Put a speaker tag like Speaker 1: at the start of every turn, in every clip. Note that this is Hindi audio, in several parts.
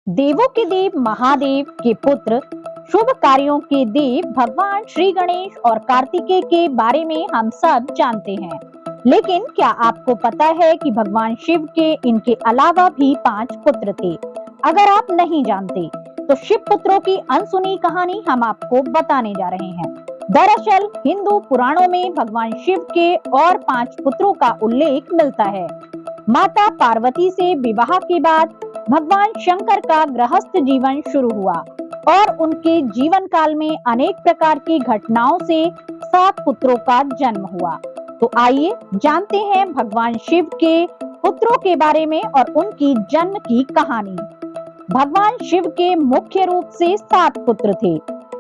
Speaker 1: देवों के देव महादेव के पुत्र, शुभ कार्यों के देव भगवान श्री गणेश और कार्तिकेय के बारे में हम सब जानते हैं। लेकिन क्या आपको पता है कि भगवान शिव के इनके अलावा भी 5 पुत्र थे? अगर आप नहीं जानते तो शिव पुत्रों की अनसुनी कहानी हम आपको बताने जा रहे हैं। दरअसल हिंदू पुराणों में भगवान शिव के और 5 पुत्रों का उल्लेख मिलता है। माता पार्वती से विवाह के बाद भगवान शंकर का गृहस्थ जीवन शुरू हुआ और उनके जीवन काल में अनेक प्रकार की घटनाओं से 7 पुत्रों का जन्म हुआ। तो आइए जानते हैं भगवान शिव के पुत्रों के बारे में और उनकी जन्म की कहानी। भगवान शिव के मुख्य रूप से 7 पुत्र थे।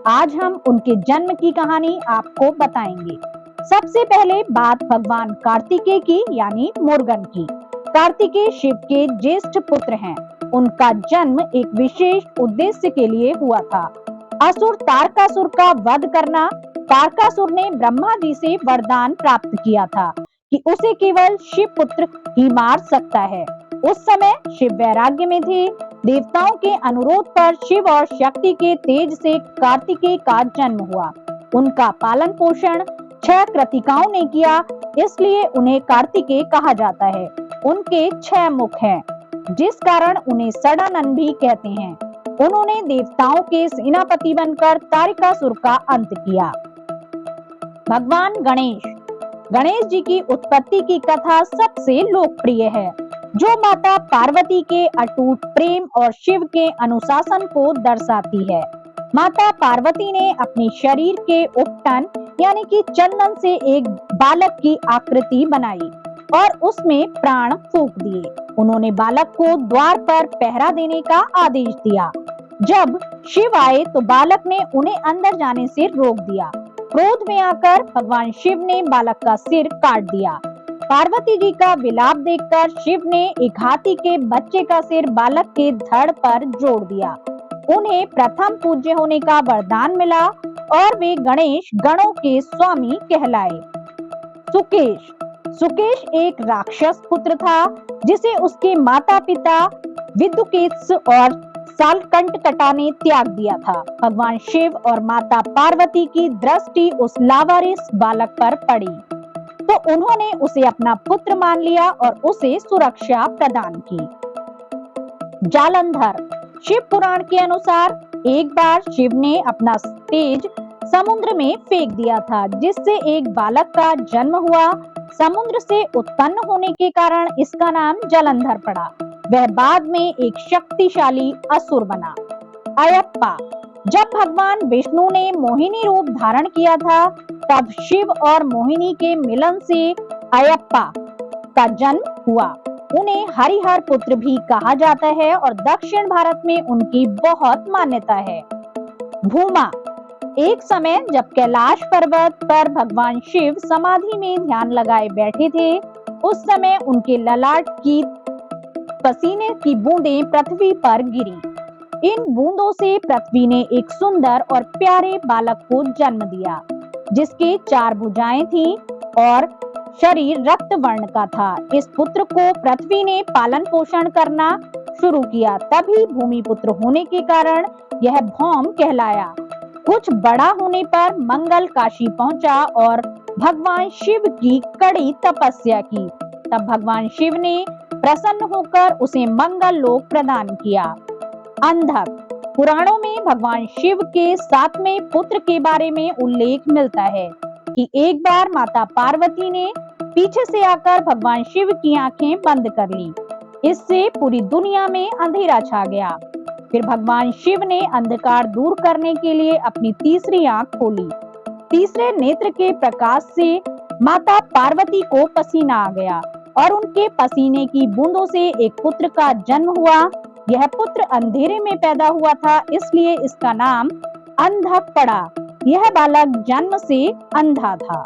Speaker 1: आज हम उनके जन्म की कहानी आपको बताएंगे। सबसे पहले बात भगवान कार्तिकेय की यानी मुर्गन की। कार्तिकेय शिव के ज्येष्ठ पुत्र हैं। उनका जन्म एक विशेष उद्देश्य के लिए हुआ था। असुर तारकासुर का वध करना। तारकासुर ने ब्रह्मा जी से वरदान प्राप्त किया था कि उसे केवल शिव पुत्र ही मार सकता है। उस समय शिव वैराग्य में थे। देवताओं के अनुरोध पर शिव और शक्ति के तेज से कार्तिकेय का जन्म हुआ। उनका पालन पोषण 6 कृतिकाओं ने किया, इसलिए उन्हें कार्तिकेय कहा जाता है। उनके 6 मुख हैं, जिस कारण उन्हें षडानन भी कहते हैं। उन्होंने देवताओं के सेनापति बनकर तारकासुर का अंत किया। भगवान गणेश। गणेश जी की उत्पत्ति की कथा सबसे लोकप्रिय है, जो माता पार्वती के अटूट प्रेम और शिव के अनुशासन को दर्शाती है। माता पार्वती ने अपने शरीर के उपटन यानी कि चंदन से एक बालक की आकृति बनाई और उसमें प्राण फूंक दिए। उन्होंने बालक को द्वार पर पहरा देने का आदेश दिया। जब शिव आए तो बालक ने उन्हें अंदर जाने से रोक दिया। क्रोध में आकर भगवान शिव ने बालक का सिर काट दिया। पार्वती जी का विलाप देखकर शिव ने एक हाथी के बच्चे का सिर बालक के धड़ पर जोड़ दिया। उन्हें प्रथम पूज्य होने का वरदान मिला और वे गणेश गणों के स्वामी कहलाए। सुकेश। सुकेश एक राक्षस पुत्र था, जिसे उसके माता पिता विदुकेश और सालकंटकटा ने त्याग दिया था। भगवान शिव और माता पार्वती की दृष्टि उस लावारिस बालक पर पड़ी, तो उन्होंने उसे अपना पुत्र मान लिया और उसे सुरक्षा प्रदान की। जालंधर। शिव पुराण के अनुसार एक बार शिव ने अपना तेज समुद्र में फेंक दिया था, जिससे एक बालक का जन्म हुआ। समुद्र से उत्पन्न होने के कारण इसका नाम जालंधर पड़ा। वह बाद में एक शक्तिशाली असुर बना। अयप्पा। जब भगवान विष्णु ने मोहिनी रूप धारण किया था, तब शिव और मोहिनी के मिलन से अयप्पा का जन्म हुआ। उन्हें हरिहर पुत्र भी कहा जाता है और दक्षिण भारत में उनकी बहुत मान्यता है। भूमा। एक समय जब कैलाश पर्वत पर भगवान शिव समाधि में ध्यान लगाए बैठे थे, उस समय उनके ललाट की पसीने की बूंदें पृथ्वी पर गिरी। इन बूंदों से पृथ्वी ने एक सुंदर और प्यारे बालक को जन्म दिया, जिसके 4 भुजाएं थीं और शरीर रक्त वर्ण का था। इस पुत्र को पृथ्वी ने पालन पोषण करना शुरू किया, तभी भूमि पुत्र होने के कारण यह भौम कहलाया। कुछ बड़ा होने पर मंगल काशी पहुंचा और भगवान शिव की कड़ी तपस्या की। तब भगवान शिव ने प्रसन्न होकर उसे मंगल लोक प्रदान किया। अंधक। पुराणों में भगवान शिव के 7वें पुत्र के बारे में उल्लेख मिलता है कि एक बार माता पार्वती ने पीछे से आकर भगवान शिव की आंखें बंद कर ली। इससे पूरी दुनिया में अंधेरा छा गया। फिर भगवान शिव ने अंधकार दूर करने के लिए अपनी तीसरी आंख खोली। तीसरे नेत्र के प्रकाश से माता पार्वती को पसीना आ गया और उनके पसीने की बूंदों से एक पुत्र का जन्म हुआ। यह पुत्र अंधेरे में पैदा हुआ था, इसलिए इसका नाम अंधक पड़ा। यह बालक जन्म से अंधा था।